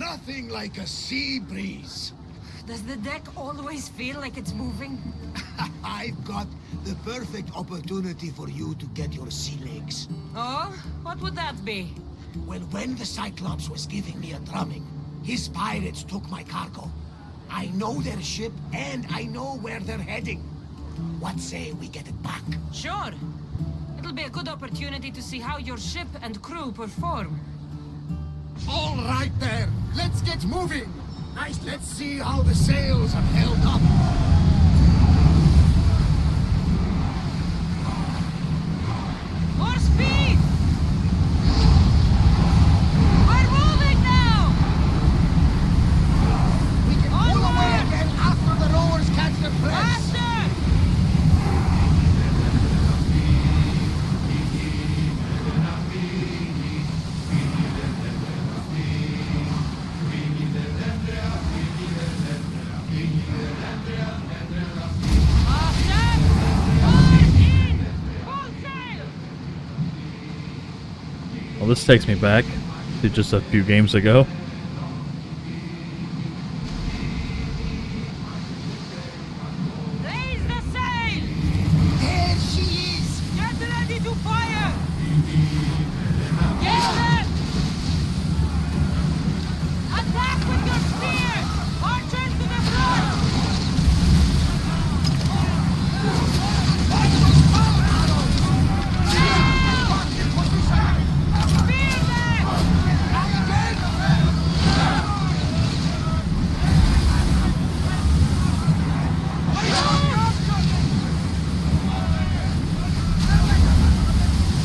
Nothing like a sea breeze. Does the deck always feel like it's moving? I've got the perfect opportunity for you to get your sea legs. Oh? What would that be? Well, when the Cyclops was giving me a drumming, his pirates took my cargo. I know their ship, and I know where they're heading. What say we get it back? Sure. It'll be a good opportunity to see how your ship and crew perform. All right there, let's get moving. Let's see how the sails have held up. More speed! We're moving now! We can pull away again after the rowers catch their breath. Faster! Well, this takes me back to just a few games ago. Raise the sail! There she is! Get ready to fire! Get them! Attack with your spear! Archers to the front! Spear them!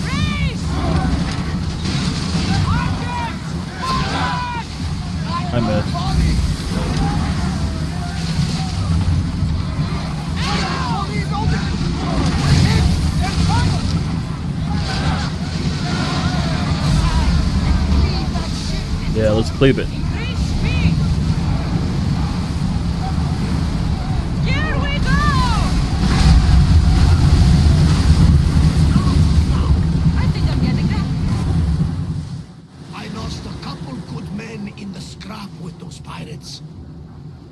Raise! Archers! Forward! I missed. Yeah, let's cleave it. Increase speed! Here we go! I think I'm getting that. I lost a couple good men in the scrap with those pirates.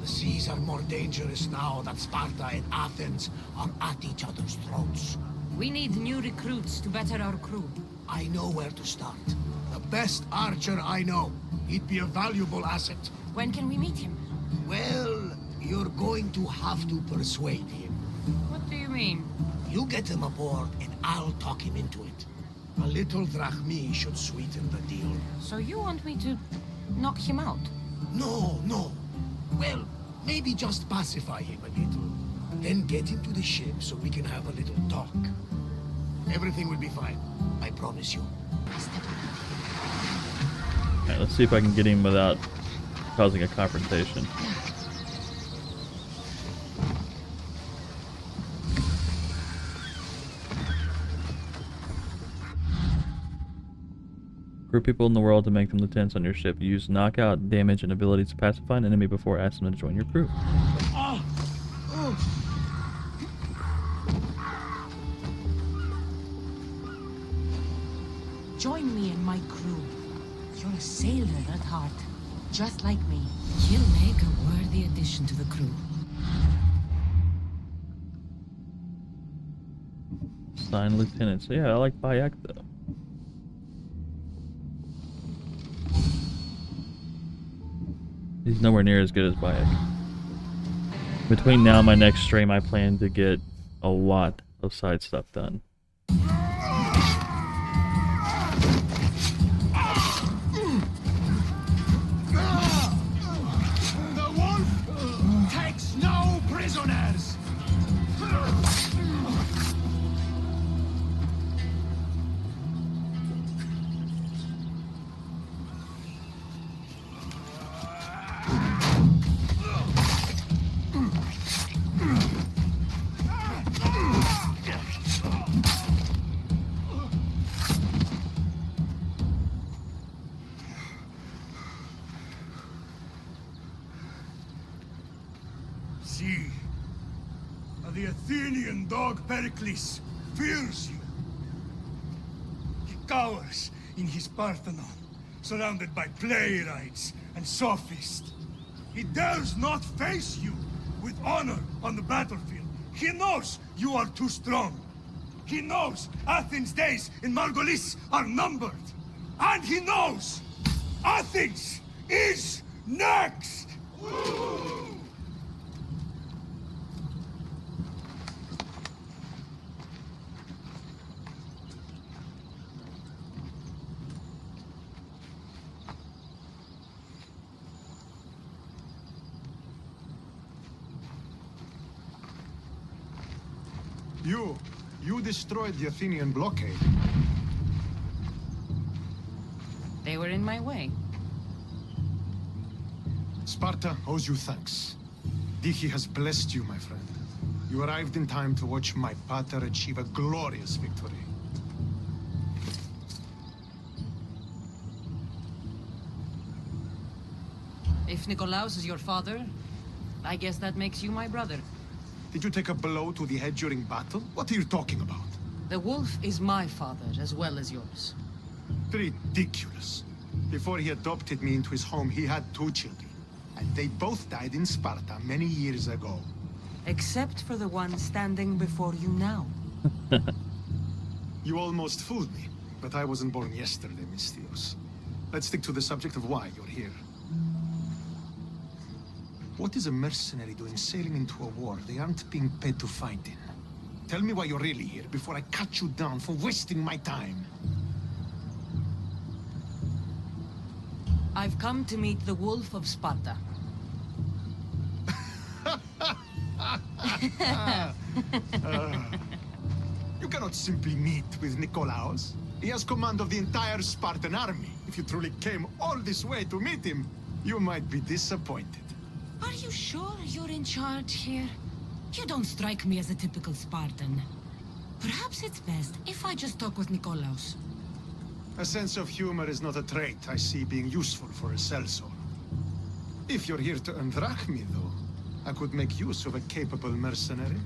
The seas are more dangerous now that Sparta and Athens are at each other's throats. We need new recruits to better our crew. I know where to start. The best archer I know. He'd be a valuable asset. When can we meet him? Well, you're going to have to persuade him. What do you mean? You get him aboard and I'll talk him into it. A little drachmi should sweeten the deal. So you want me to knock him out? No, no. Well, maybe just pacify him a little. Then get him to the ship so we can have a little talk. Everything will be fine. I promise you. Alright, let's see if I can get him without causing a confrontation. Recruit people in the world to make them lieutenants on your ship. Use knockout, damage, and abilities to pacify an enemy before asking them to join your crew. Join me and my crew. You're a sailor at heart, just like me. You'll make a worthy addition to the crew. Sign lieutenant. So yeah, I like Bayek though. He's nowhere near as good as Bayek. Between now and my next stream, I plan to get a lot of side stuff done. The wolf takes no prisoners! See, the Athenian dog Pericles fears you. He cowers in his Parthenon, surrounded by playwrights and sophists. He dares not face you with honor on the battlefield. He knows you are too strong. He knows Athens' days in Margolis are numbered. And he knows Athens is next! You destroyed the Athenian blockade. They were in my way. Sparta owes you thanks. Diki has blessed you, my friend. You arrived in time to watch my pater achieve a glorious victory. If Nikolaos is your father, I guess that makes you my brother. Did you take a blow to the head during battle? What are you talking about? The wolf is my father as well as yours. Ridiculous. Before he adopted me into his home, he had 2 children. And they both died in Sparta many years ago. Except for the one standing before you now. You almost fooled me, but I wasn't born yesterday, Mystios. Let's stick to the subject of why you're here. What is a mercenary doing sailing into a war they aren't being paid to fight in? Tell me why you're really here before I cut you down for wasting my time. I've come to meet the Wolf of Sparta. You cannot simply meet with Nikolaos. He has command of the entire Spartan army. If you truly came all this way to meet him, you might be disappointed. Are you sure you're in charge here? You don't strike me as a typical Spartan. Perhaps it's best if I just talk with Nikolaos. A sense of humor is not a trait I see being useful for a sellsword. If you're here to earn drachmi, though, I could make use of a capable mercenary.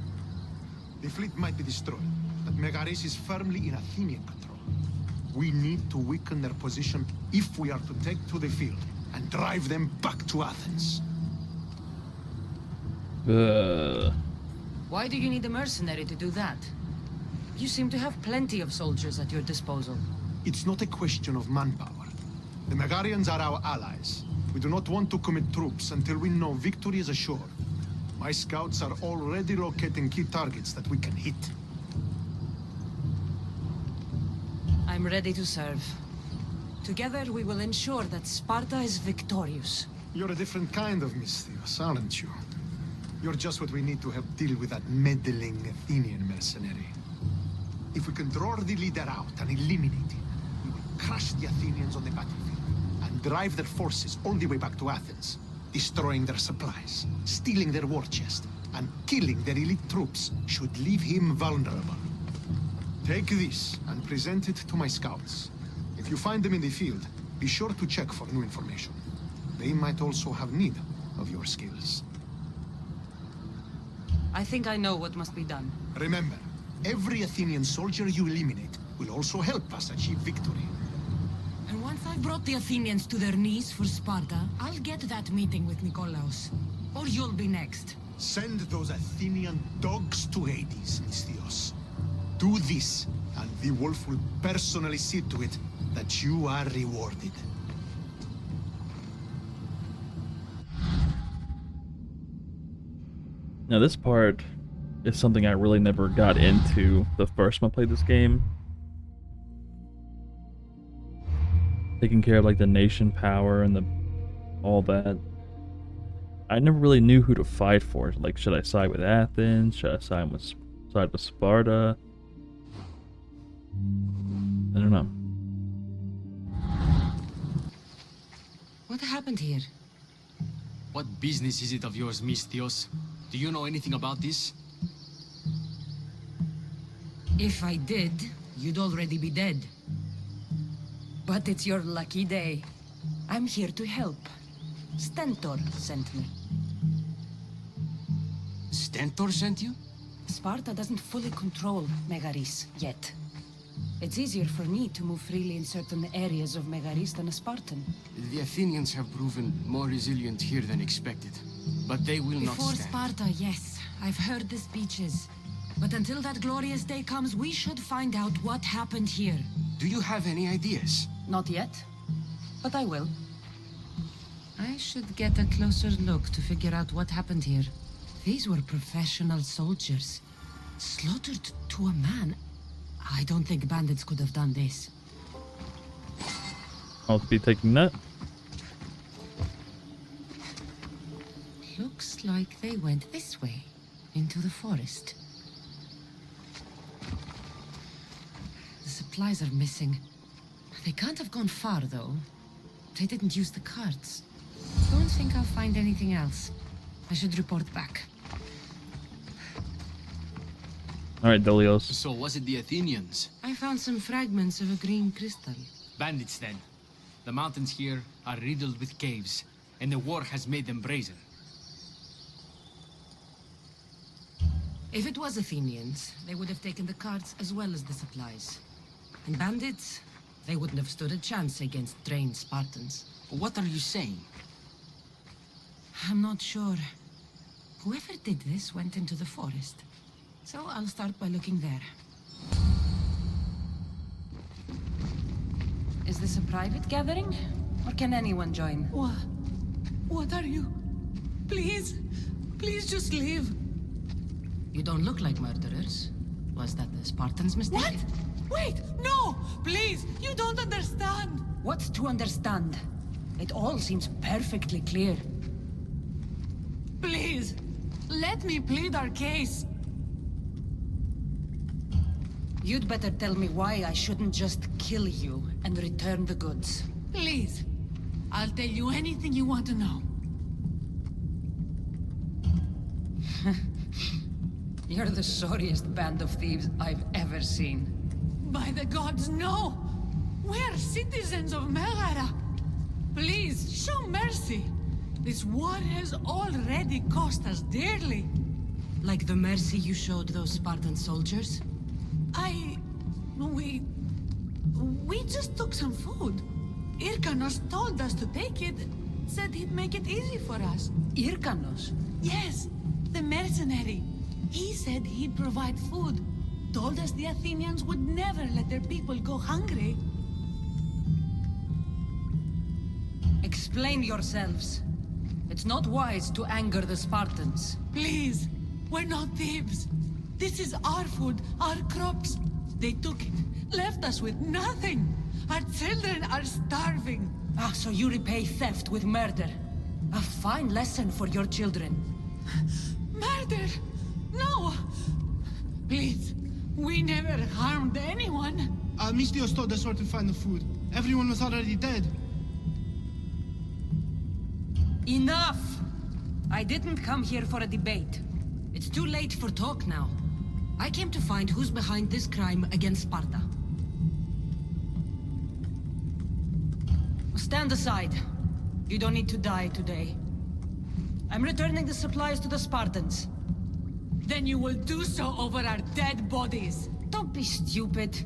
The fleet might be destroyed, but Megaris is firmly in Athenian control. We need to weaken their position if we are to take to the field and drive them back to Athens. Why do you need a mercenary to do that? You seem to have plenty of soldiers at your disposal. It's not a question of manpower. The Megarians are our allies. We do not want to commit troops until we know victory is assured. My scouts are already locating key targets that we can hit. I'm ready to serve. Together we will ensure that Sparta is victorious. You're a different kind of Mystios, aren't you? You're just what we need to help deal with that meddling Athenian mercenary. If we can draw the leader out and eliminate him, we will crush the Athenians on the battlefield and drive their forces all the way back to Athens, destroying their supplies, stealing their war chest, and killing their elite troops should leave him vulnerable. Take this and present it to my scouts. If you find them in the field, be sure to check for new information. They might also have need of your skills. I think I know what must be done. Remember, every Athenian soldier you eliminate will also help us achieve victory. And once I've brought the Athenians to their knees for Sparta, I'll get that meeting with Nikolaos. Or you'll be next. Send those Athenian dogs to Hades, Mystios. Do this, and the wolf will personally see to it that you are rewarded. Now this part is something I really never got into the first time I played this game. Taking care of like the nation power and all that. I never really knew who to fight for. Like, should I side with Athens? Should I side with Sparta? I don't know. What happened here? What business is it of yours, Mystios? Do you know anything about this? If I did, you'd already be dead. But it's your lucky day. I'm here to help. Stentor sent me. Stentor sent you? Sparta doesn't fully control Megaris yet. It's easier for me to move freely in certain areas of Megaris than a Spartan. The Athenians have proven more resilient here than expected. But they will not Before stand. Sparta, yes. I've heard the speeches. But until that glorious day comes, we should find out what happened here. Do you have any ideas? Not yet, but I will. I should get a closer look to figure out what happened here. These were professional soldiers. Slaughtered to a man. I don't think bandits could have done this. I'll be taking that. Looks like they went this way, into the forest. The supplies are missing. They can't have gone far, though. They didn't use the carts. Don't think I'll find anything else. I should report back. Alright, Delios. So was it the Athenians? I found some fragments of a green crystal. Bandits then. The mountains here are riddled with caves, and the war has made them brazen. If it was Athenians, they would have taken the carts as well as the supplies. And bandits, they wouldn't have stood a chance against trained Spartans. What are you saying? I'm not sure. Whoever did this went into the forest. So I'll start by looking there. Is this a private gathering? Or can anyone join? What are you? Please, just leave. You don't look like murderers. Was that the Spartans' mistake? What? Wait, no! Please, you don't understand! What's to understand? It all seems perfectly clear. Please, let me plead our case. You'd better tell me why I shouldn't just kill you and return the goods. Please, I'll tell you anything you want to know. You're the sorriest band of thieves I've ever seen. By the gods, no! We're citizens of Megara. Please, show mercy. This war has already cost us dearly. Like the mercy you showed those Spartan soldiers? We just took some food. Irkanos told us to take it, said he'd make it easy for us. Irkanos? Yes, the mercenary. He said he'd provide food. Told us the Athenians would never let their people go hungry. Explain yourselves. It's not wise to anger the Spartans. Please, we're not thieves. This is our food, our crops. They took it, left us with nothing. Our children are starving. Ah, so you repay theft with murder. A fine lesson for your children. Murder? No! Please, we never harmed anyone. Mystios told us where to find the food. Everyone was already dead. Enough! I didn't come here for a debate. It's too late for talk now. I came to find who's behind this crime against Sparta. Stand aside. You don't need to die today. I'm returning the supplies to the Spartans. Then you will do so over our dead bodies. Don't be stupid.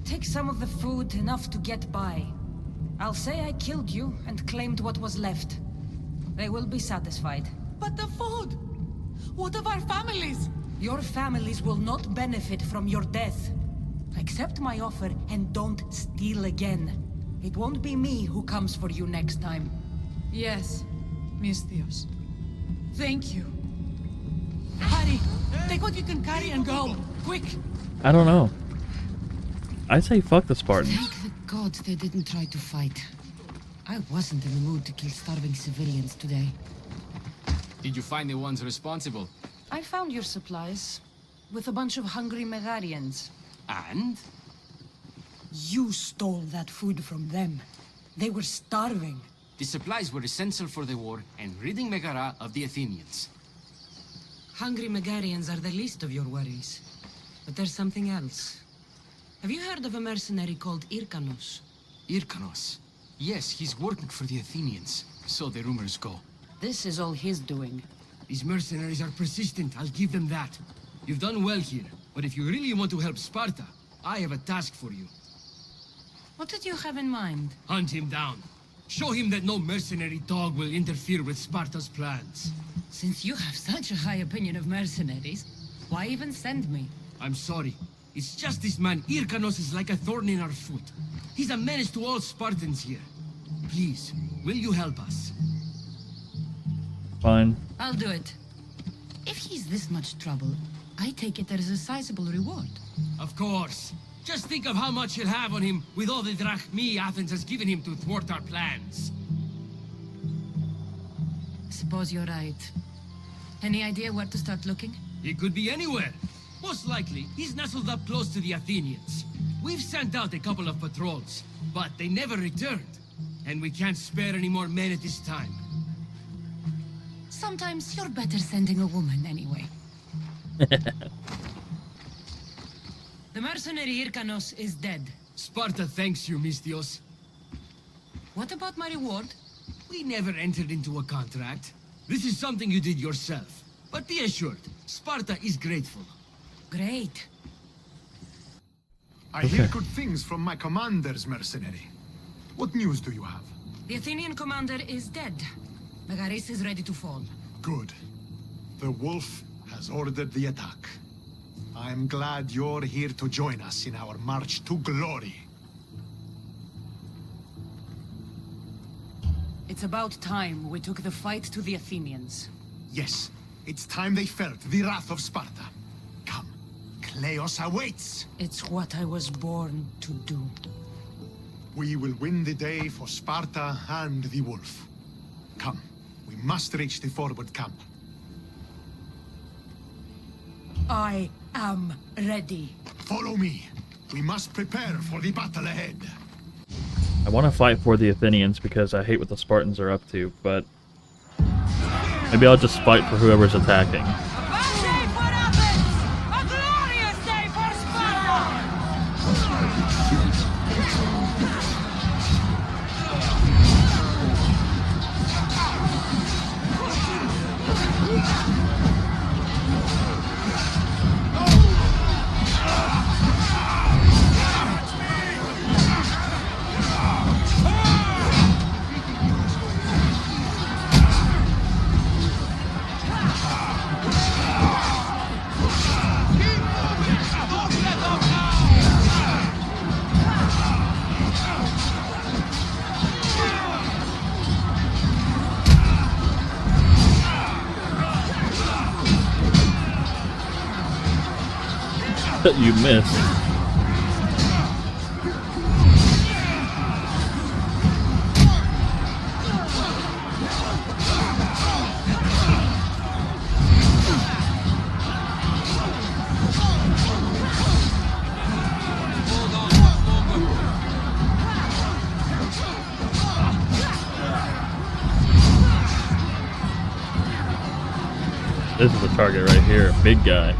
Take some of the food, enough to get by. I'll say I killed you and claimed what was left. They will be satisfied. But the food? What of our families? Your families will not benefit from your death. Accept my offer and don't steal again. It won't be me who comes for you next time. Yes, Mystios. Thank you. Hurry! Take what you can carry and go! Quick! I don't know. I say fuck the Spartans. Thank the gods they didn't try to fight. I wasn't in the mood to kill starving civilians today. Did you find the ones responsible? I found your supplies, with a bunch of hungry Megarians. And? You stole that food from them. They were starving. The supplies were essential for the war and ridding Megara of the Athenians. Hungry Megarians are the least of your worries. But there's something else. Have you heard of a mercenary called Irkanos? Irkanos. Yes, he's working for the Athenians. So the rumors go. This is all his doing. These mercenaries are persistent, I'll give them that. You've done well here, but if you really want to help Sparta, I have a task for you. What did you have in mind? Hunt him down. Show him that no mercenary dog will interfere with Sparta's plans. Since you have such a high opinion of mercenaries, why even send me? I'm sorry. It's just this man Irkanos is like a thorn in our foot. He's a menace to all Spartans here. Please, will you help us? Fine. I'll do it. If he's this much trouble, I take it there's a sizable reward. Of course. Just think of how much he'll have on him with all the drachmi Athens has given him to thwart our plans. Suppose you're right. Any idea where to start looking? He could be anywhere. Most likely, he's nestled up close to the Athenians. We've sent out a couple of patrols, but they never returned. And we can't spare any more men at this time. Sometimes you're better sending a woman anyway. The mercenary Irkanos is dead. Sparta thanks you, Mystios. What about my reward? We never entered into a contract. This is something you did yourself. But be assured, Sparta is grateful. Great. I hear good things from my commanders, mercenary. What news do you have? The Athenian commander is dead. Megaris is ready to fall. Good. The Wolf has ordered the attack. I'm glad you're here to join us in our march to glory. It's about time we took the fight to the Athenians. Yes, it's time they felt the wrath of Sparta. Come, Kleos awaits! It's what I was born to do. We will win the day for Sparta and the Wolf. Come, we must reach the forward camp. I am ready. Follow me. We must prepare for the battle ahead. I want to fight for the Athenians because I hate what the Spartans are up to, but maybe I'll just fight for whoever's attacking. You missed. This is the target right here, big guy.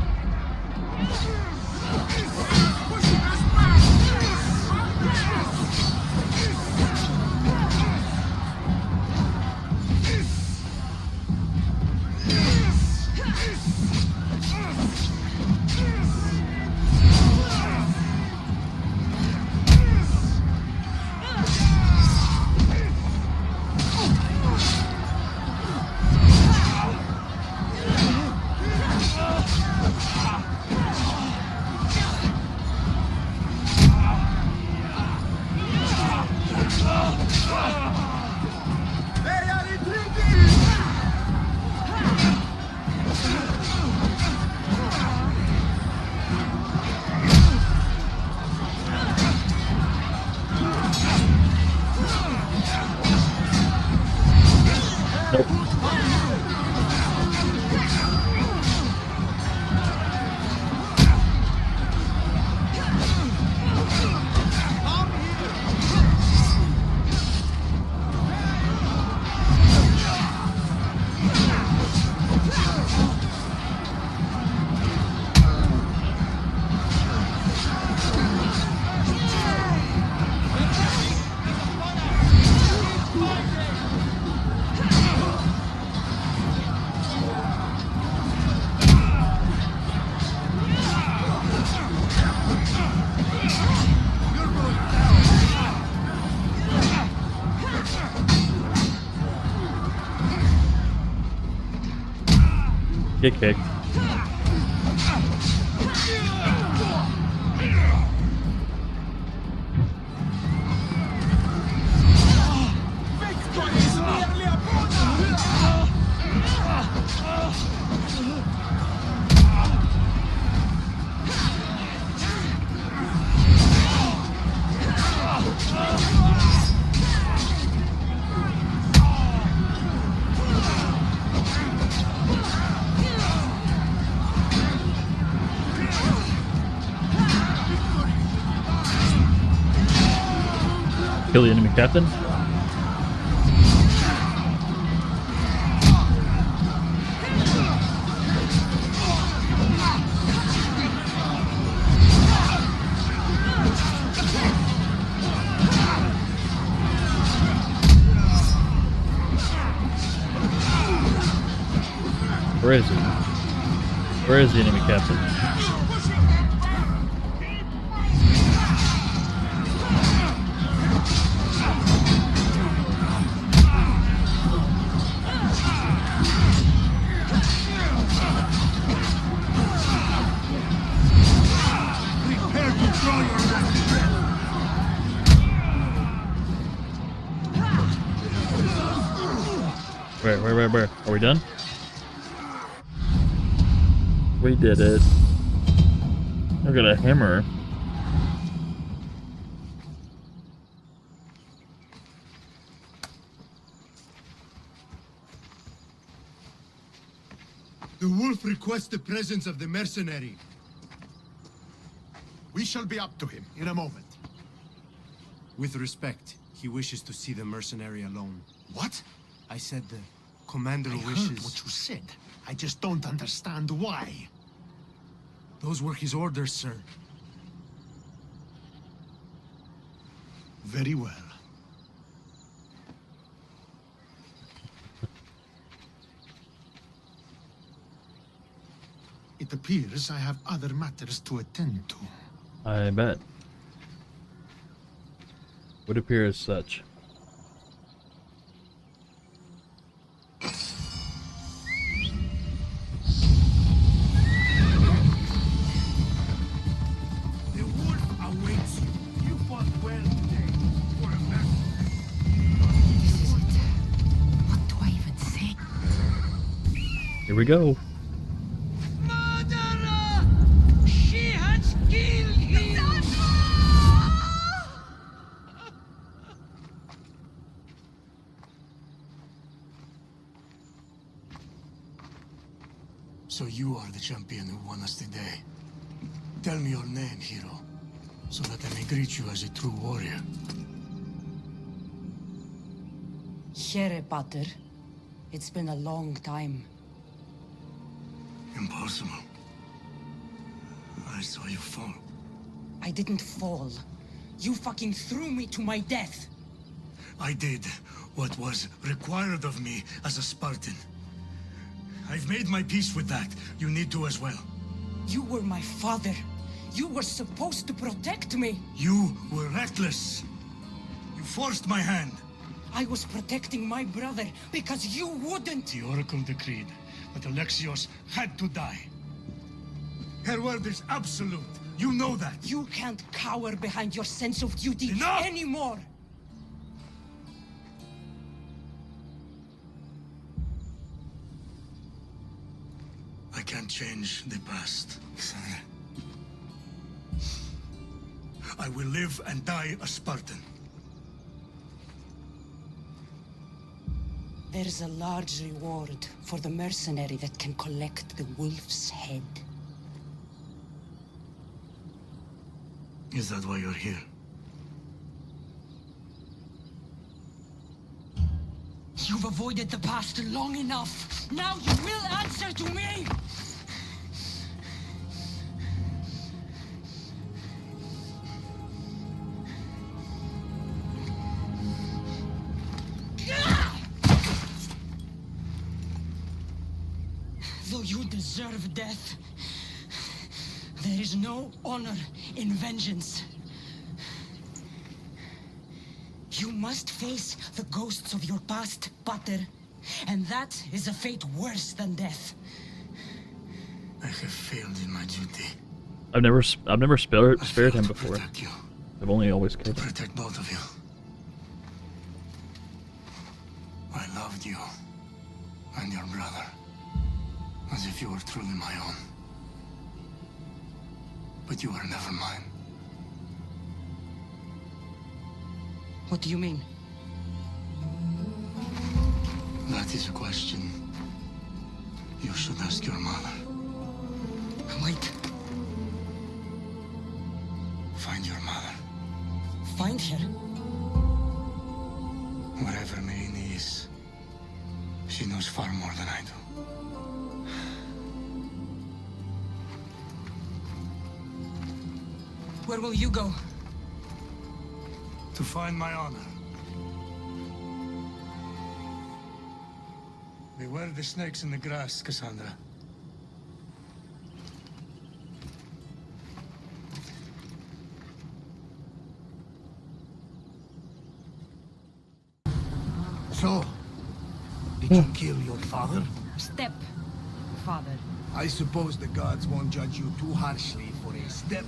Get kicked. Kill the enemy captain. Where is he? Where is the enemy captain? Where? Are we done? We did it. I got a hammer. The wolf requests the presence of the mercenary. We shall be up to him in a moment. With respect, he wishes to see the mercenary alone. What? I said the commander I heard wishes... what you said. I just don't understand why. Those were his orders, sir. Very well. It appears I have other matters to attend to. I bet. Would appear as such. The wolf awaits you. You fought well today. For a man. This is it. What do I even say? Here we go. Murderer! She has killed him! So you are the champion who won us today. Tell me your name, hero, so that I may greet you as a true warrior. Here, Pater. It's been a long time. Impossible. I saw you fall. I didn't fall. You fucking threw me to my death. I did what was required of me as a Spartan. I've made my peace with that. You need to as well. You were my father. You were supposed to protect me. You were reckless. You forced my hand. I was protecting my brother because you wouldn't. The Oracle decreed that Alexios had to die. Her word is absolute. You know that. You can't cower behind your sense of duty Enough! anymore. I can't change the past, son. I will live and die a Spartan. There's a large reward for the mercenary that can collect the wolf's head. Is that why you're here? You've avoided the past long enough. Now you will answer to me! Though you deserve death, there is no honor in vengeance. You must face the ghosts of your past, Pater, and that is a fate worse than death. I have failed in my duty. I've never spared him To before. protect you. I've only always To killed him. protect both of you. I loved you and your brother as if you were truly my own. But you were never mine. What do you mean? That is a question you should ask your mother. Wait. Find your mother. Find her? Wherever Merini is, she knows far more than I do. Where will you go? To find my honor. Beware the snakes in the grass, Cassandra. So, did you kill your father? Step, father. I suppose the gods won't judge you too harshly for a step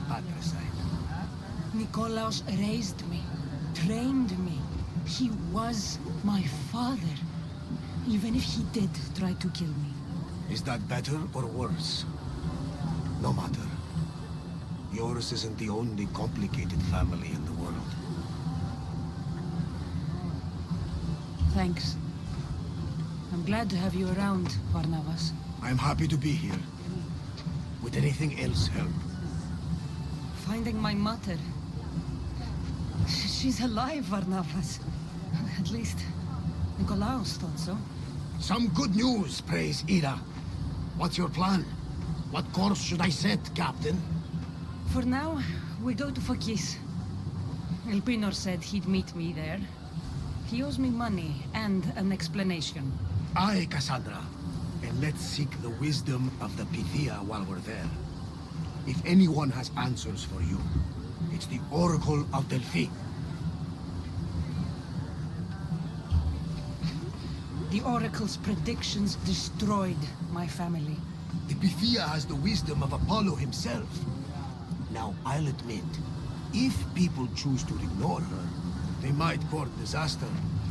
patricide. Nikolaos raised me, trained me. He was my father. Even if he did try to kill me. Is that better or worse? No matter. Yours isn't the only complicated family in the world. Thanks. I'm glad to have you around, Barnabas. I'm happy to be here. Would anything else help? Finding my mother. She's alive, Barnabas. At least, Nikolaos thought so. Some good news, praise Ira. What's your plan? What course should I set, Captain? For now, we go to Fakis. Elpinor said he'd meet me there. He owes me money and an explanation. Aye, Cassandra. And let's seek the wisdom of the Pythia while we're there. If anyone has answers for you, it's the Oracle of Delphi. The Oracle's predictions destroyed my family. The Pythia has the wisdom of Apollo himself. Now, I'll admit, if people choose to ignore her, they might court disaster.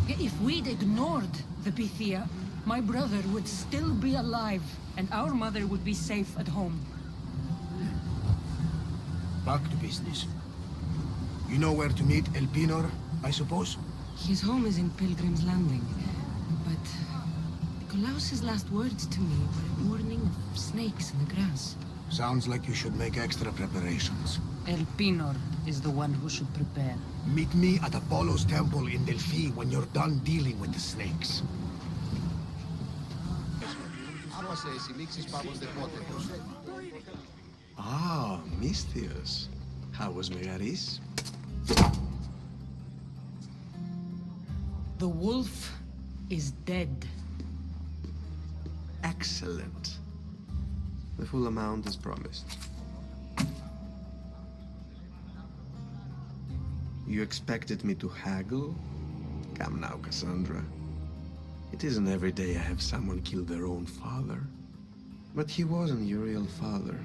If we'd ignored the Pythia, my brother would still be alive, and our mother would be safe at home. Back to business. You know where to meet Elpinor, I suppose? His home is in Pilgrim's Landing, but Nikolaos' last words to me were a warning of snakes in the grass. Sounds like you should make extra preparations. Elpinor is the one who should prepare. Meet me at Apollo's temple in Delphi when you're done dealing with the snakes. Ah, Misthios. How was Megaris? The wolf is dead. Excellent. The full amount is promised. You expected me to haggle? Come now, Cassandra. It isn't every day I have someone kill their own father. But he wasn't your real father,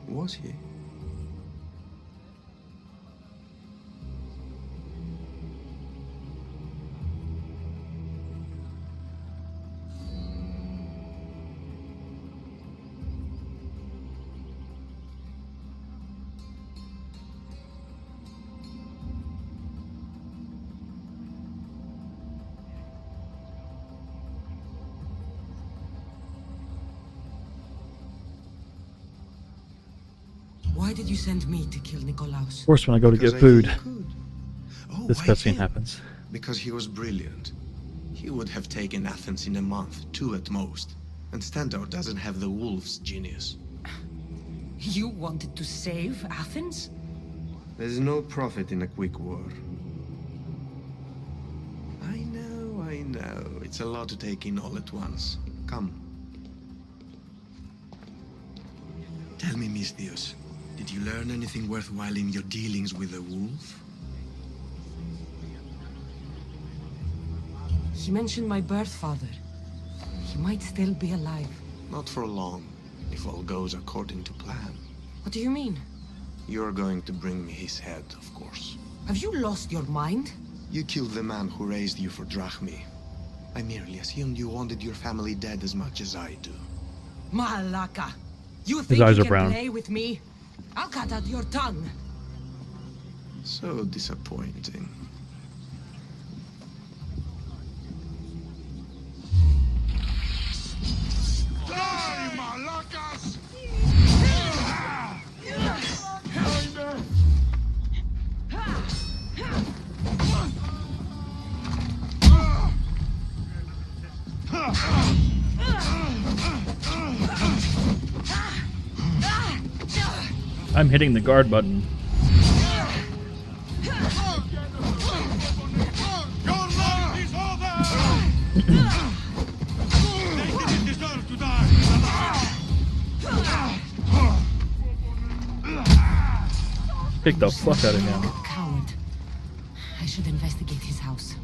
was he? Why did you send me to kill Nikolaos? Of course, when I go to Because get I food, knew you could. Oh, this why cutscene him? happens. Because he was brilliant. He would have taken Athens in a month, 2 at most. And Stentor doesn't have the wolf's genius. You wanted to save Athens? There's no profit in a quick war. I know. It's a lot to take in all at once. Come. Tell me, Misthios, did you learn anything worthwhile in your dealings with the wolf? He mentioned my birth father. He might still be alive. Not for long. if all goes according to plan. What do you mean? You're going to bring me his head, of course. Have you lost your mind? You killed the man who raised you for Drachmi. I merely assumed you wanted your family dead as much as I do. Malaka! You think eyes you are can brown. play with me? I'll cut out your tongue. So disappointing. Die, Malakas! I'm hitting the guard button. Your life is over! They didn't deserve to die! Kick the fuck out of him. Coward. I should investigate his house.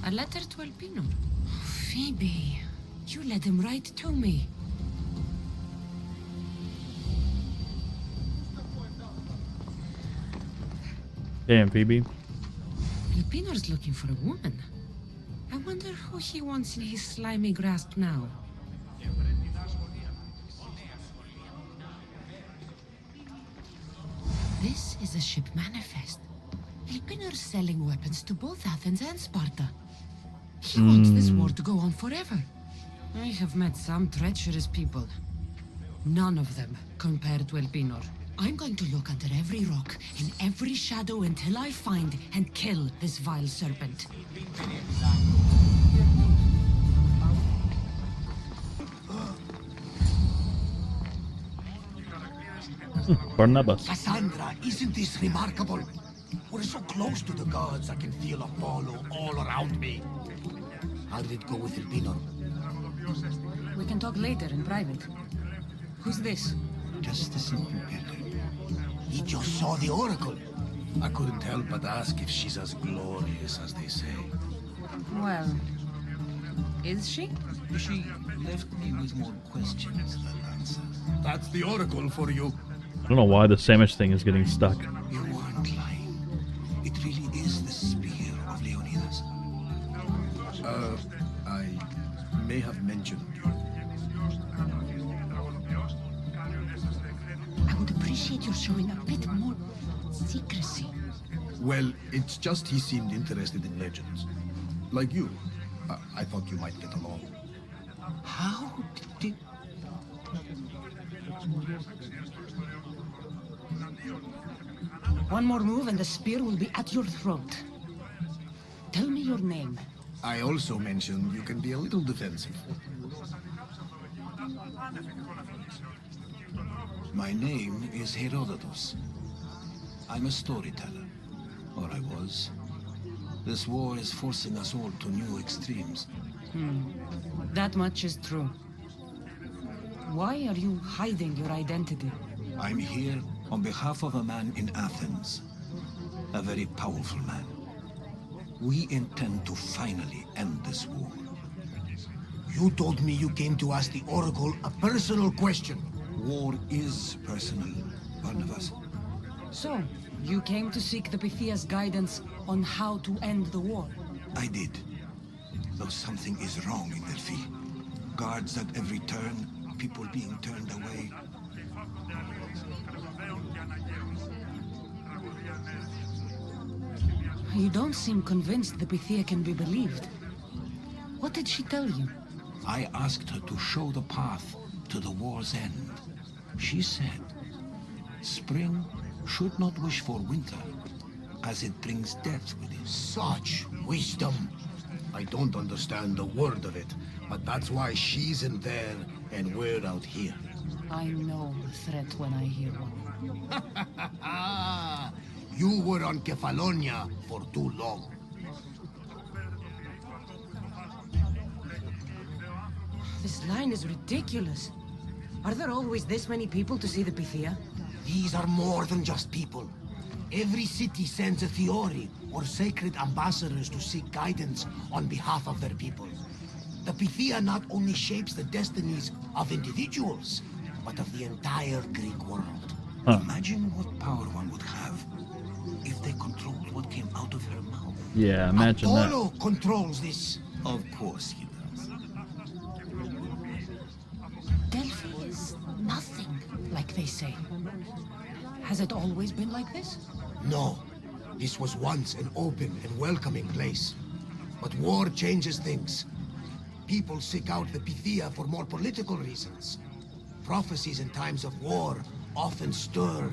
A letter to Alpino. Phoebe, you let him write to me. Damn, Phoebe. Alpino's looking for a woman. I wonder who he wants in his slimy grasp now. This is a ship manifest. Alpino's selling weapons to both Athens and Sparta. He wants this war to go on forever. I have met some treacherous people. None of them compared to Elpinor. I'm going to look under every rock, in every shadow until I find and kill this vile serpent. Barnabas. Cassandra, isn't this remarkable? We're so close to the gods, I can feel Apollo all around me. How did it go with Elpinor? We can talk later in private. Who's this? Just a simple pilgrim. He just saw the oracle. I couldn't help but ask if she's as glorious as they say. Well, is she? She left me with more questions than answers. That's the oracle for you. I don't know why the sandwich thing is getting stuck. You weren't lying. It really is the spear of Leonidas. I may have mentioned you. I would appreciate your showing a bit more secrecy. Well, it's just he seemed interested in legends. Like you. I thought you might get along. How did... One more move and the spear will be at your throat. Tell me your name. I also mentioned you can be a little defensive. My name is Herodotus. I'm a storyteller. Or I was. This war is forcing us all to new extremes. That much is true. Why are you hiding your identity? I'm here on behalf of a man in Athens. A very powerful man. We intend to finally end this war. You told me you came to ask the Oracle a personal question. War is personal, Barnabas. So, you came to seek the Pythia's guidance on how to end the war. I did. Though something is wrong in Delphi. Guards at every turn, people being turned away. You don't seem convinced the Pythia can be believed. What did she tell you? I asked her to show the path to the war's end. She said, spring should not wish for winter, as it brings death with it. Such wisdom! I don't understand a word of it, but that's why she's in there and we're out here. I know the threat when I hear one. You were on Kefalonia for too long. This line is ridiculous. Are there always this many people to see the Pythia? These are more than just people. Every city sends a Fiori or sacred ambassadors to seek guidance on behalf of their people. The Pythia not only shapes the destinies of individuals, but of the entire Greek world. Imagine what power one would have if they controlled what came out of her mouth. Yeah, imagine that. Apollo controls this. Of course he does. Delphi is nothing, like they say. Has it always been like this? No. This was once an open and welcoming place. But war changes things. People seek out the Pythia for more political reasons. Prophecies in times of war often stir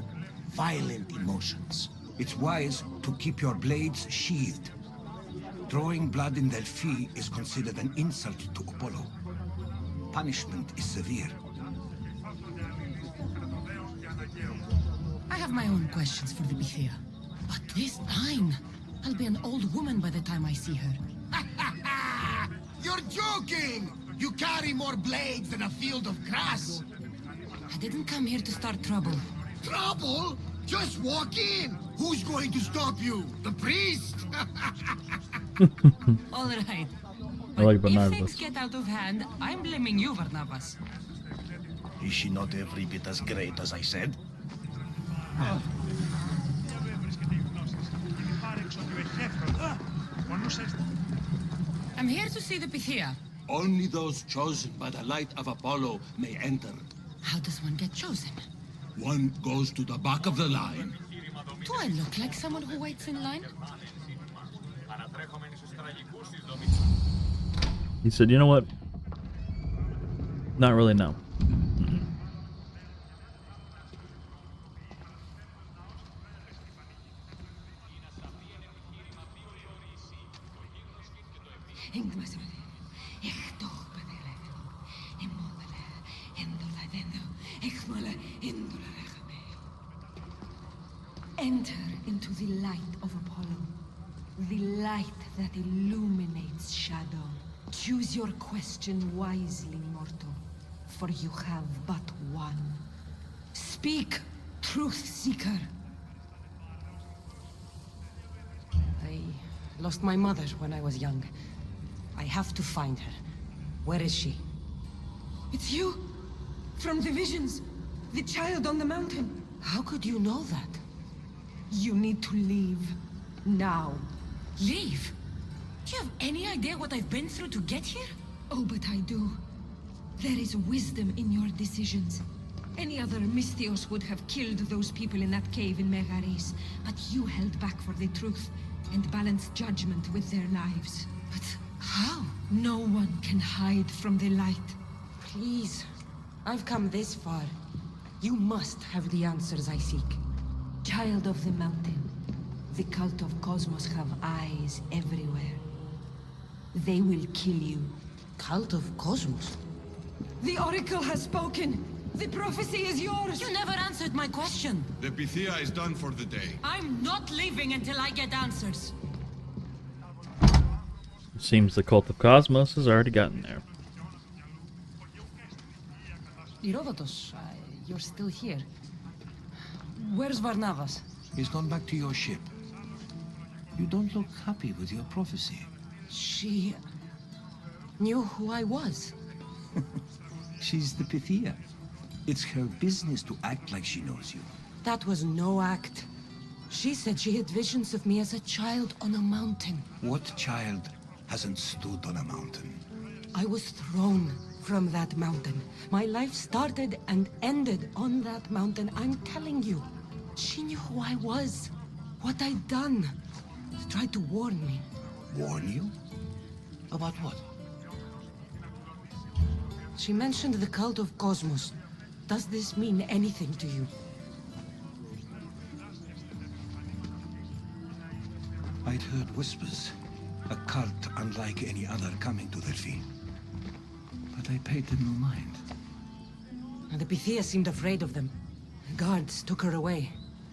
violent emotions. It's wise to keep your blades sheathed. Drawing blood in Delphi is considered an insult to Apollo. Punishment is severe. I have my own questions for the Pythia. But this line, I'll be an old woman by the time I see her. You're joking! You carry more blades than a field of grass. I didn't come here to start trouble. Trouble? Just walk in! Who's going to stop you? The priest? All right. I like If Barnabas. things get out of hand, I'm blaming you, Barnabas. Is she not every bit as great as I said? I'm here to see the Pythia. Only those chosen by the light of Apollo may enter. How does one get chosen? One goes to the back of the line. Do I look like someone who waits in line? He said, you know what? Not really, no. Enter into the light of Apollo, the light that illuminates shadow. Choose your question wisely, mortal, for you have but one. Speak, truth seeker. I lost my mother when I was young. I have to find her. Where is she? It's you! From the visions! The child on the mountain! How could you know that? You need to leave. Now. Leave? Do you have any idea what I've been through to get here? Oh, but I do. There is wisdom in your decisions. Any other Misthios would have killed those people in that cave in Megaris, but you held back for the truth and balanced judgment with their lives. But how? No one can hide from the light. Please. I've come this far. You must have the answers I seek. Child of the mountain, the Cult of Cosmos have eyes everywhere. They will kill you. Cult of Cosmos? The Oracle has spoken! The prophecy is yours! You never answered my question! The Pythia is done for the day. I'm not leaving until I get answers! Seems the Cult of Cosmos has already gotten there. Herodotus, you're still here. Where's Barnabas? He's gone back to your ship. You don't look happy with your prophecy. She knew who I was. She's the Pythia. It's her business to act like she knows you. That was no act. She said she had visions of me as a child on a mountain. What child hasn't stood on a mountain? I was thrown from that mountain. My life started and ended on that mountain. I'm telling you. She knew who I was. What I'd done. She tried to warn me. Warn you? About what? She mentioned the Cult of Cosmos. Does this mean anything to you? I'd heard whispers. A cult unlike any other coming to Delphi. But I paid them no mind. And the Pythia seemed afraid of them. Guards took her away.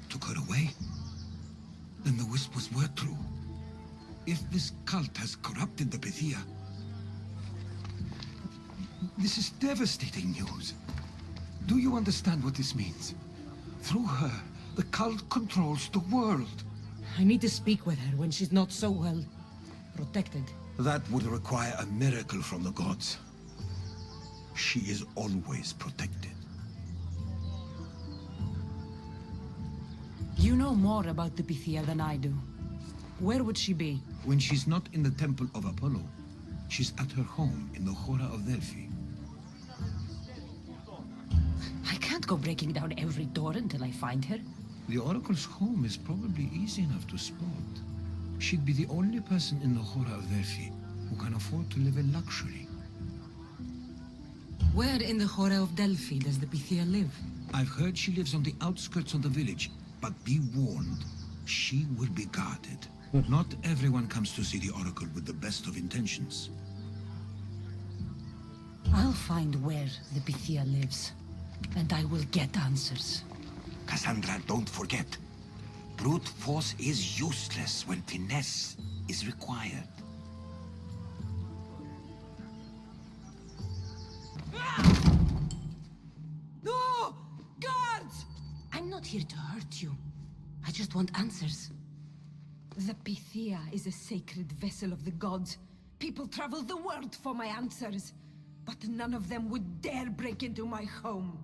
Took her away? Then the whispers were true. If this cult has corrupted the Pythia, this is devastating news. Do you understand what this means? Through her, the cult controls the world. I need to speak with her when she's not so well protected. That would require a miracle from the gods. She is always protected. You know more about the Pythia than I do. Where would she be? When she's not in the Temple of Apollo, she's at her home in the Hora of Delphi. I can't go breaking down every door until I find her. The Oracle's home is probably easy enough to spot. She'd be the only person in the Hora of Delphi who can afford to live in luxury. Where in the Hora of Delphi does the Pythia live? I've heard she lives on the outskirts of the village, but be warned, she will be guarded. Not everyone comes to see the Oracle with the best of intentions. I'll find where the Pythia lives, and I will get answers. Cassandra, don't forget. Brute force is useless when finesse is required. No! Guards! I'm not here to hurt you. I just want answers. The Pythia is a sacred vessel of the gods. People travel the world for my answers. But none of them would dare break into my home.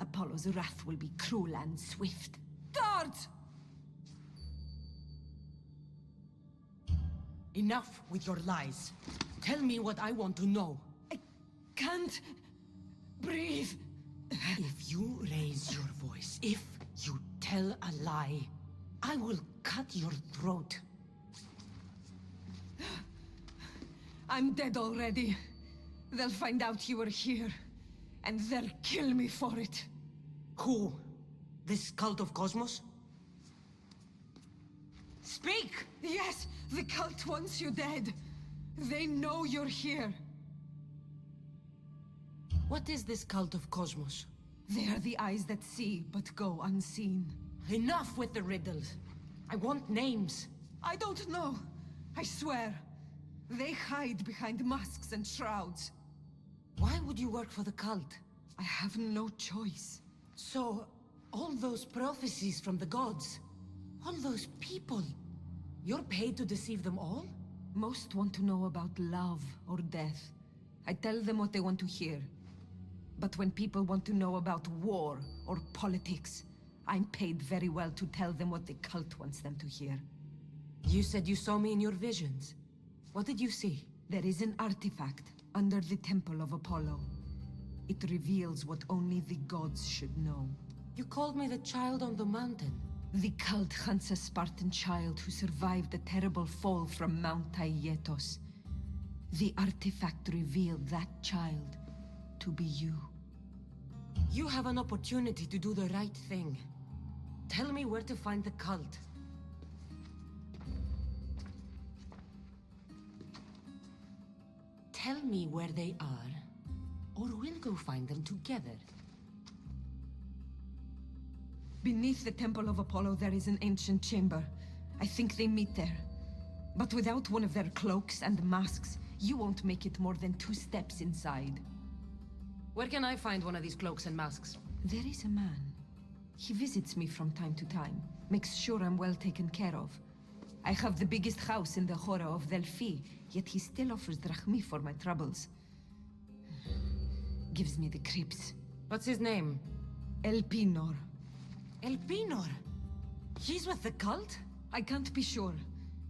Apollo's wrath will be cruel and swift. Guards! Enough with your lies. Tell me what I want to know. I can't breathe. If you raise your voice, if you tell a lie, I will cut your throat. I'm dead already. They'll find out you were here, and they'll kill me for it. Who? This Cult of Cosmos? Speak! Yes, the cult wants you dead. They know you're here. What is this Cult of Cosmos? They are the eyes that see, but go unseen. Enough with the riddles. I want names. I don't know. I swear. They hide behind masks and shrouds. Why would you work for the cult? I have no choice. So, all those prophecies from the gods, all those people, you're paid to deceive them all? Most want to know about love or death. I tell them what they want to hear. But when people want to know about war or politics, I'm paid very well to tell them what the cult wants them to hear. You said you saw me in your visions. What did you see? There is an artifact under the Temple of Apollo. It reveals what only the gods should know. You called me the child on the mountain. The cult hunts a Spartan child who survived the terrible fall from Mount Taygetos. The artifact revealed that child to be you. You have an opportunity to do the right thing. Tell me where to find the cult. Tell me where they are, or we'll go find them together. Beneath the Temple of Apollo there is an ancient chamber. I think they meet there. But without one of their cloaks and masks, you won't make it more than 2 steps inside. Where can I find one of these cloaks and masks? There is a man. He visits me from time to time, makes sure I'm well taken care of. I have the biggest house in the Hora of Delphi, yet he still offers drachmi for my troubles. Gives me the creeps. What's his name? Elpinor. Elpinor? He's with the cult? I can't be sure,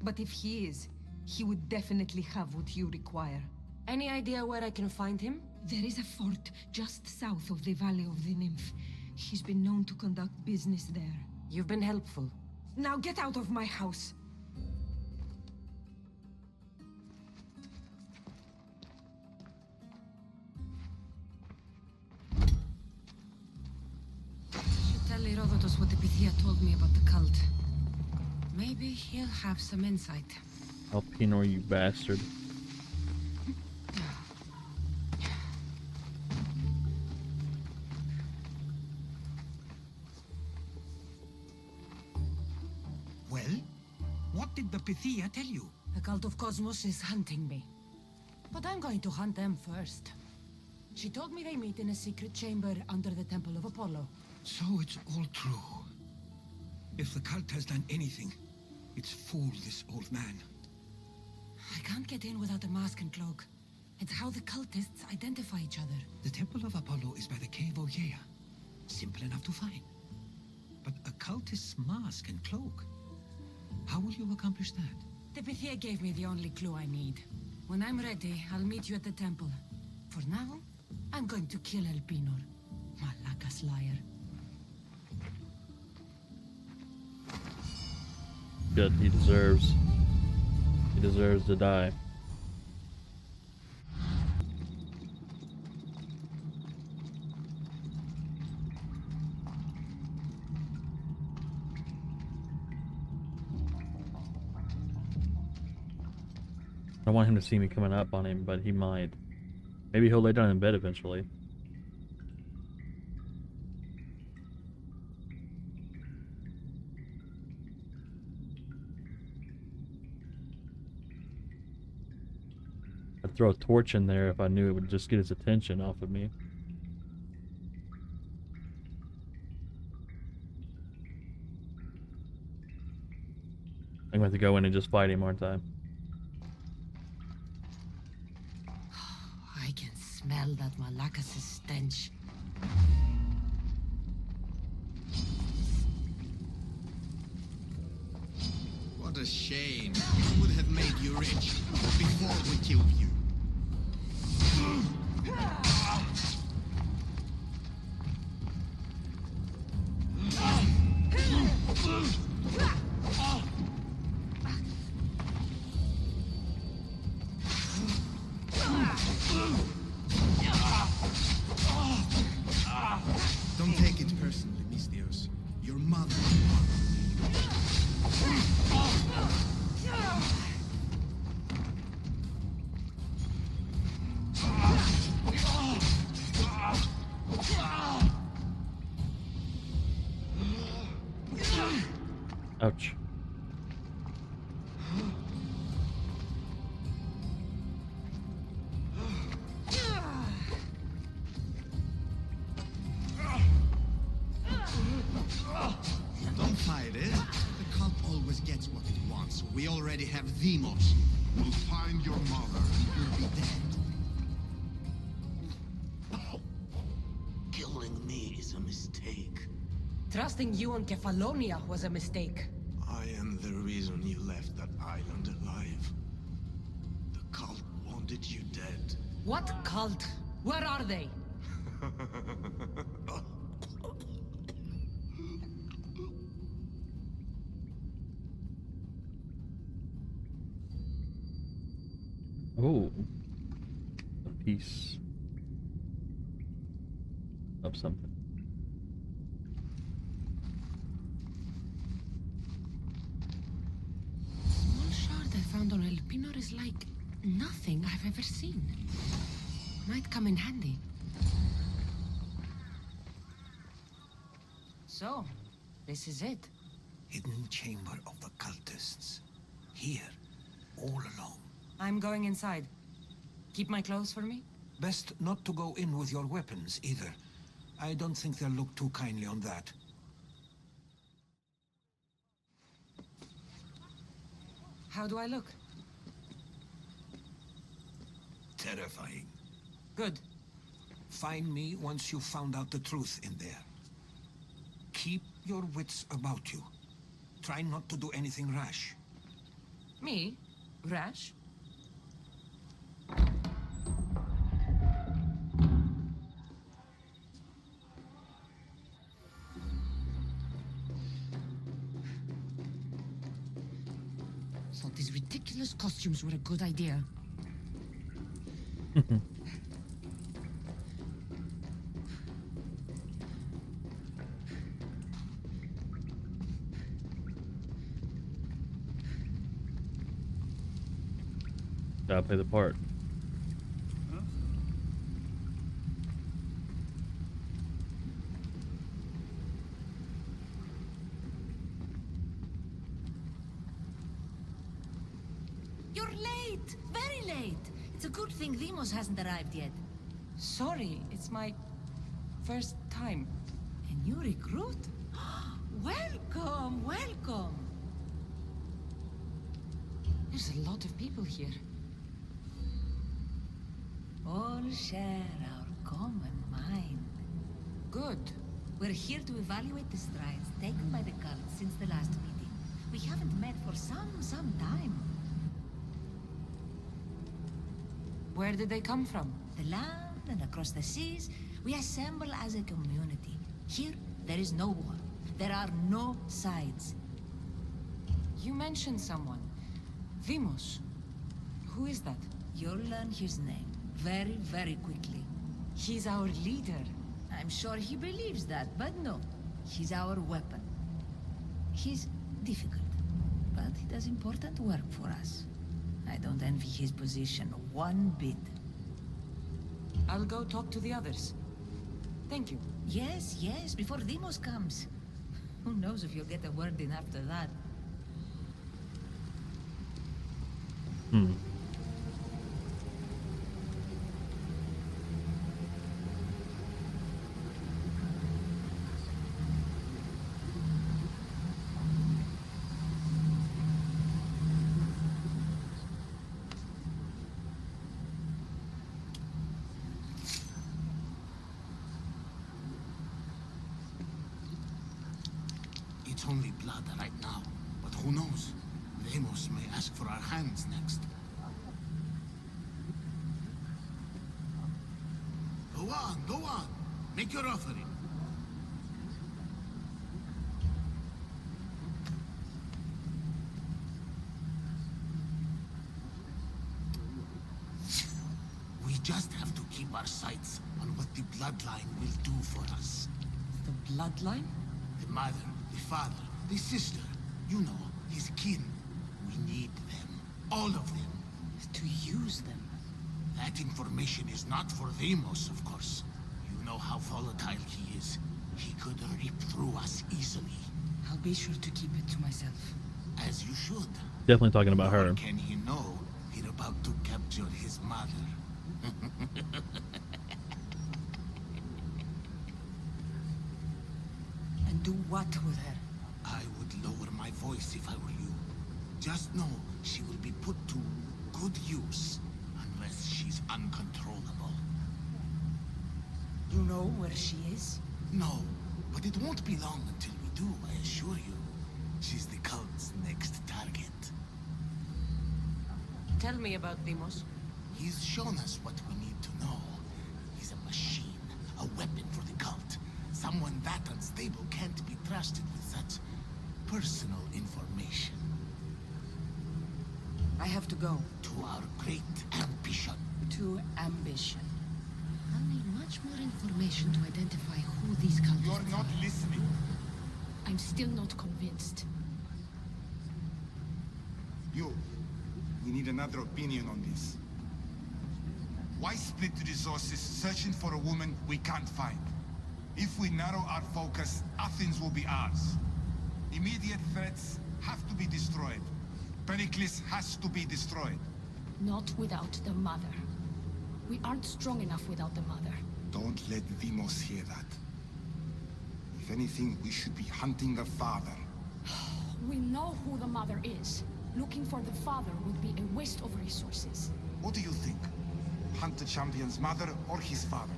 but if he is, he would definitely have what you require. Any idea where I can find him? There is a fort just south of the Valley of the Nymph. He's been known to conduct business there. You've been helpful. Now get out of my house! Should tell Herodotus what the Pythia told me about the cult. Maybe he'll have some insight. Alpinor, you bastard. Well, what did the Pythia tell you? The Cult of Cosmos is hunting me. But I'm going to hunt them first. She told me they meet in a secret chamber under the Temple of Apollo. So it's all true. If the cult has done anything, it's fool this old man. I can't get in without a mask and cloak. It's how the cultists identify each other. The Temple of Apollo is by the Cave Ogyea. Simple enough to find. But a cultist's mask and cloak? How will you accomplish that? The Pythia gave me the only clue I need. When I'm ready, I'll meet you at the temple. For now, I'm going to kill Elpinor, Malaka's liar. Good, he deserves to die. I don't want him to see me coming up on him, but he might. Maybe he'll lay down in bed eventually. I'd throw a torch in there if I knew it would just get his attention off of me. I'm going to have to go in and just fight him, aren't I? I can smell that Malakas's stench. What a shame. We would have made you rich before we killed you. Don't take it personally, Mistios. Your mother. Ouch. Don't fight it. The cult always gets what it wants. We already have Demos. We'll find your mother. We'll be dead. Killing me is a mistake. Trusting you on Kefalonia was a mistake. I am the reason you left that island alive. The cult wanted you dead. What cult? Where are they? Oh, a piece of something. Small shard I found on Elpinor is like nothing I've ever seen. Might come in handy. So, this is it. Hidden chamber of the cultists. Here, all alone. I'm going inside. Keep my clothes for me? Best not to go in with your weapons, either. I don't think they'll look too kindly on that. How do I look? Terrifying. Good. Find me once you've found out the truth in there. Keep your wits about you. Try not to do anything rash. Me? Rash? Thought these ridiculous costumes were a good idea. Gotta play the part. You're late! Very late! It's a good thing Demos hasn't arrived yet. Sorry, it's my first time. A new recruit? Welcome, welcome! There's a lot of people here. All share our common mind. Good. We're here to evaluate the strides taken by the cult since the last meeting. We haven't met for some time. Where did they come from? The land and across the seas, we assemble as a community. Here, there is no war. There are no sides. You mentioned someone. Vimos. Who is that? You'll learn his name very, very quickly. He's our leader. I'm sure he believes that, but no. He's our weapon. He's difficult, but he does important work for us. I don't envy his position one bit. I'll go talk to the others. Thank you. Yes, yes, before Demos comes. Who knows if you'll get a word in after that. It's only blood right now, but who knows? Demos may ask for our hands next. Go on. Make your offering. We just have to keep our sights on what the bloodline will do for us. The bloodline? The mother, the father, the sister, you know, his kin. We need them. All of them. To use them. That information is not for Demos, of course. You know how volatile he is. He could rip through us easily. I'll be sure to keep it to myself. As you should. Definitely talking about her. Nor can he know we're about to capture his mother. And do what with her? I would lower my voice if I were you. Just know she will be put to good use, unless she's uncontrollable. You know where she is? No, but it won't be long until we do, I assure you. She's the cult's next target. Tell me about Demos. He's shown us what we need to know. He's a machine, a weapon for the cult. Someone that unstable can't be trusted with such personal information. I have to go. To our great ambition. To ambition. I'll need much more information to identify who these cultists are. You're not listening. I'm still not convinced. We need another opinion on this. Why split the resources searching for a woman we can't find? If we narrow our focus, Athens will be ours. Immediate threats have to be destroyed. Pericles has to be destroyed. Not without the mother. We aren't strong enough without the mother. Don't let Demos hear that. If anything, we should be hunting the father. We know who the mother is. Looking for the father would be a waste of resources. What do you think? Hunt the champion's mother or his father?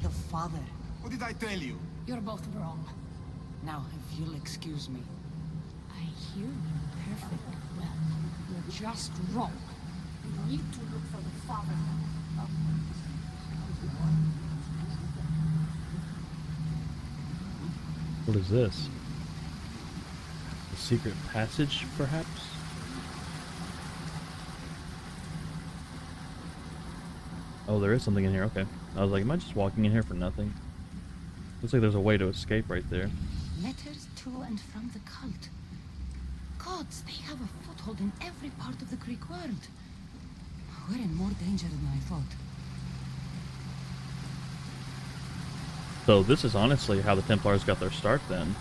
The father. What did I tell you? You're both wrong. Now, if you'll excuse me. I hear you perfectly well. You're just wrong. You need to look for the father. What is this? A secret passage, perhaps? Oh, there is something in here. Okay. I was like, am I just walking in here for nothing? Looks like there's a way to escape right there. Letters to and from the cult. Gods, they have a foothold in every part of the Greek world. We're in more danger than I thought. So this is honestly how the Templars got their start then.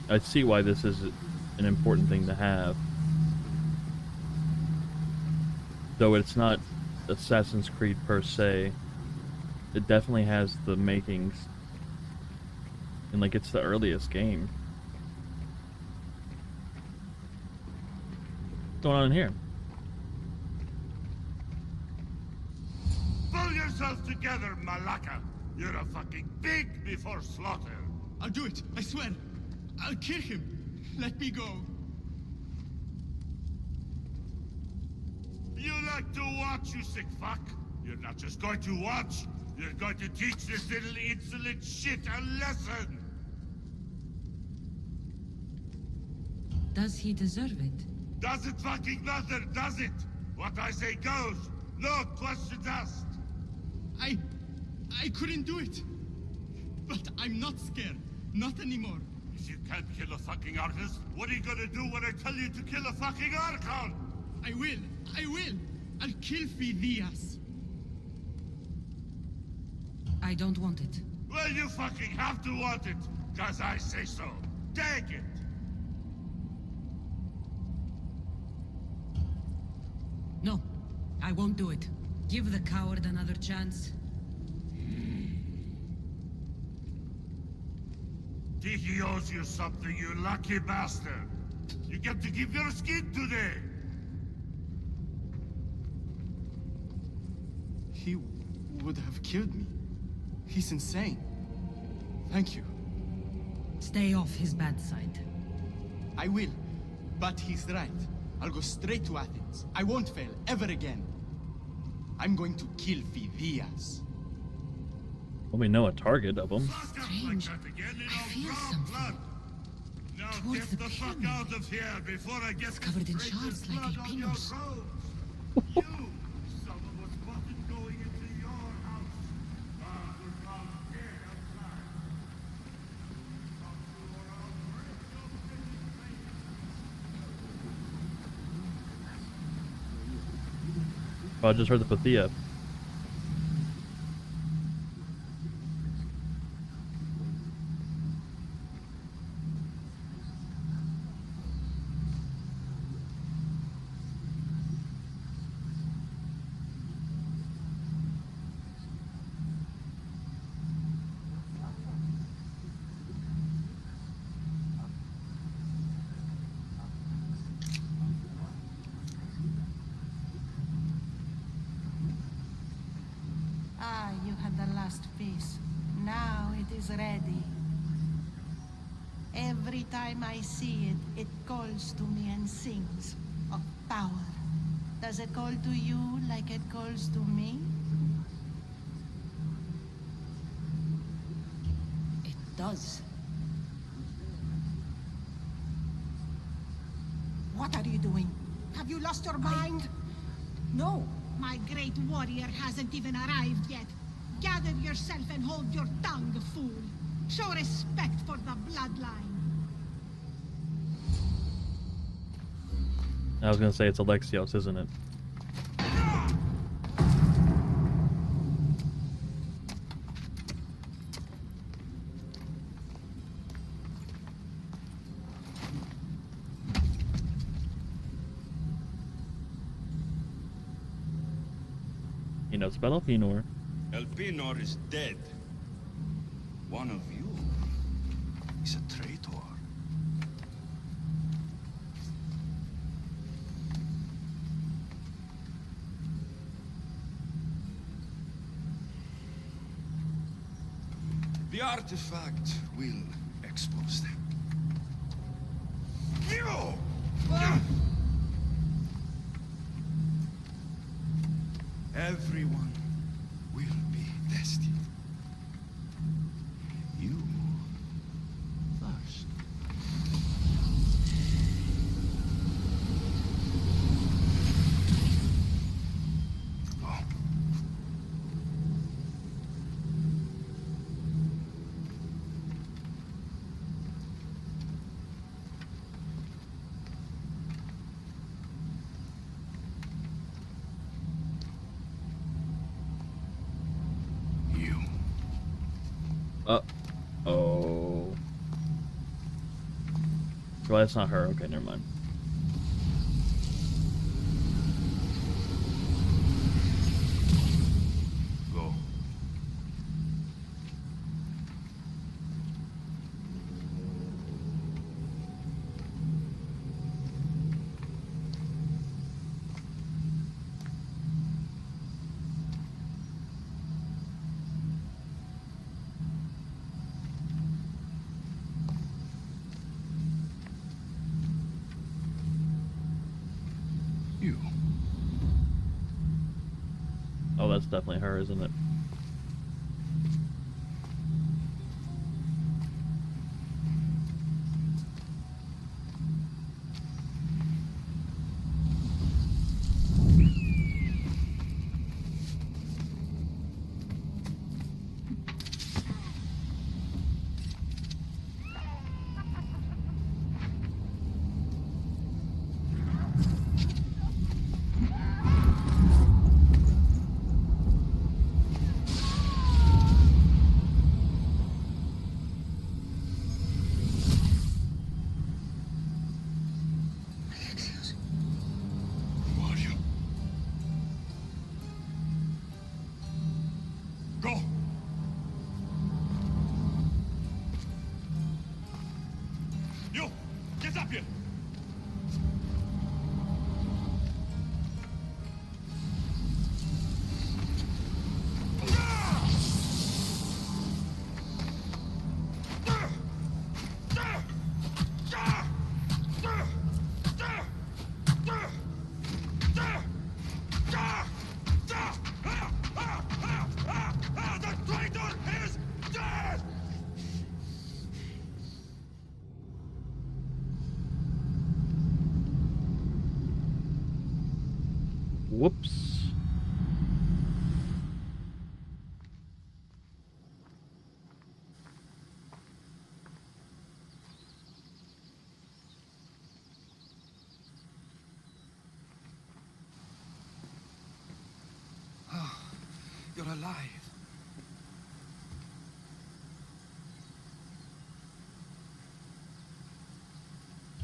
I see why this is an important thing to have. Though it's not Assassin's Creed per se, it definitely has the makings. And like it's the earliest game. going on in here? Pull yourself together, Malaka. You're a fucking pig before slaughter. I'll do it, I swear. I'll kill him. Let me go. You like to watch, you sick fuck? You're not just going to watch. You're going to teach this little insolent shit a lesson. Does he deserve it? Doesn't fucking matter, does it? What I say goes. No questions asked. I couldn't do it. But I'm not scared. Not anymore. If you can't kill a fucking artist, what are you gonna do when I tell you to kill a fucking Archon? I will. I'll kill Phidias. I don't want it. Well, you fucking have to want it, cause I say so. Take it! No, I won't do it. Give the coward another chance. Tiki owes you something, you lucky bastard. You get to give your skin today. He would have killed me. He's insane. Thank you. Stay off his bad side. I will. But he's right. I'll go straight to Athens. I won't fail ever again. I'm going to kill Phidias. Well, we know a target of them. Strange. I feel something. Now Towards get the the fuck pyramid. out of here before I get It's covered in this shards racist like blood on your albinos. robes. You, someone was spotted going into your house. You're found dead outside. Oh, I just heard the Pythia. Ah, you had the last piece. Now it is ready. Every time I see it, it calls to me and sings of power. Does it call to you like it calls to me? It does. What are you doing? Have you lost your mind? No. My great warrior hasn't even arrived yet. Gather yourself and hold your tongue, fool. Show respect for the bloodline. I was gonna say it's Alexios, isn't it? He knows about Elpinor. Elpinor is dead. One of you is a traitor. The artifact will expose them. You! Everyone will be tested. You first. Go. You. Oh. Well, that's not her. Okay, never mind. Go. definitely her, isn't it? Who are you? Go! You! Get up here! The traitor is dead! Whoops. You're alive.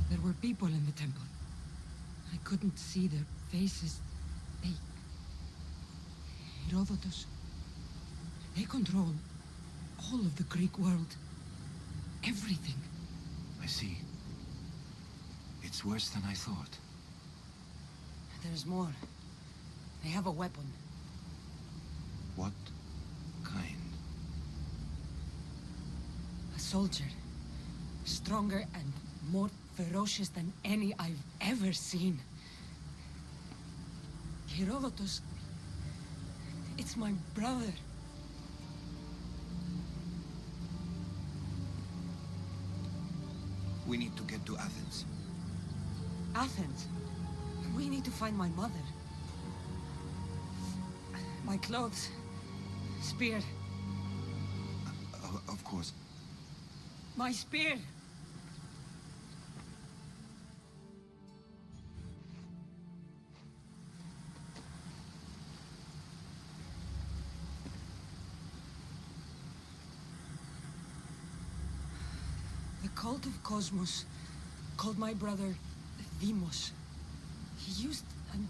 There were people in the temple. I couldn't see their faces. Herodotus. They control all of the Greek world. Everything. I see. It's worse than I thought. There's more. They have a weapon. What kind? A soldier. Stronger and more ferocious than any I've ever seen. Herodotus. It's my brother. We need to get to Athens. Athens. We need to find my mother. My clothes. Spear. Of course. My spear! The Cult of Cosmos called my brother Deimos. He used an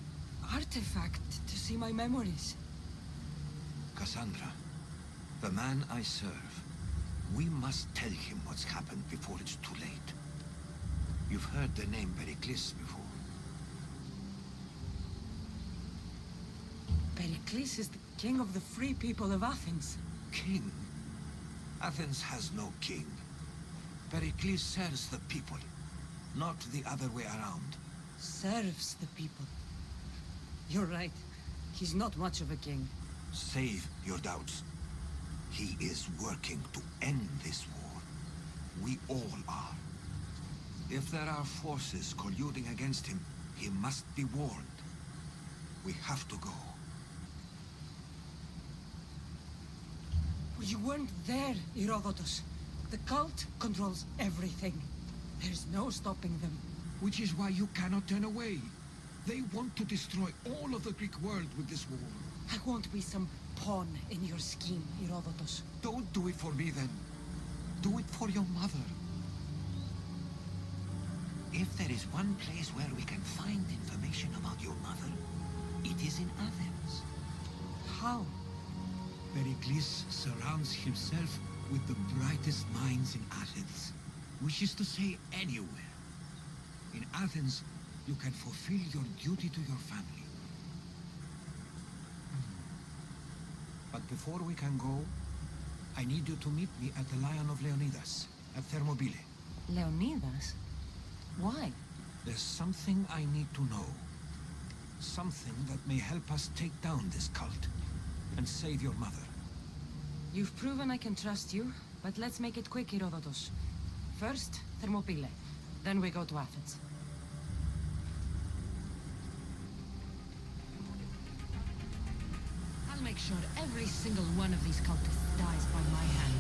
artifact to see my memories. Cassandra, the man I serve. We must tell him what's happened before it's too late. You've heard the name Pericles before. Pericles is the king of the free people of Athens. King? Athens has no king. Pericles serves the people, not the other way around. Serves the people. You're right. He's not much of a king. Save your doubts. He is working to end this war. We all are. If there are forces colluding against him, he must be warned. We have to go. You weren't there, Herodotus. The cult controls everything. There's no stopping them. Which is why you cannot turn away. They want to destroy all of the Greek world with this war. I won't be some pawn in your scheme, Herodotus. Don't do it for me then. Do it for your mother. If there is one place where we can find information about your mother, it is in Athens. How? Pericles surrounds himself with the brightest minds in Athens. Which is to say, anywhere. In Athens, you can fulfill your duty to your family. But before we can go, I need you to meet me at the Lion of Leonidas, at Thermopylae. Leonidas? Why? There's something I need to know. Something that may help us take down this cult. and save your mother. You've proven I can trust you, but let's make it quick, Herodotus. First, Thermopylae. Then we go to Athens. I'll make sure every single one of these cultists dies by my hand.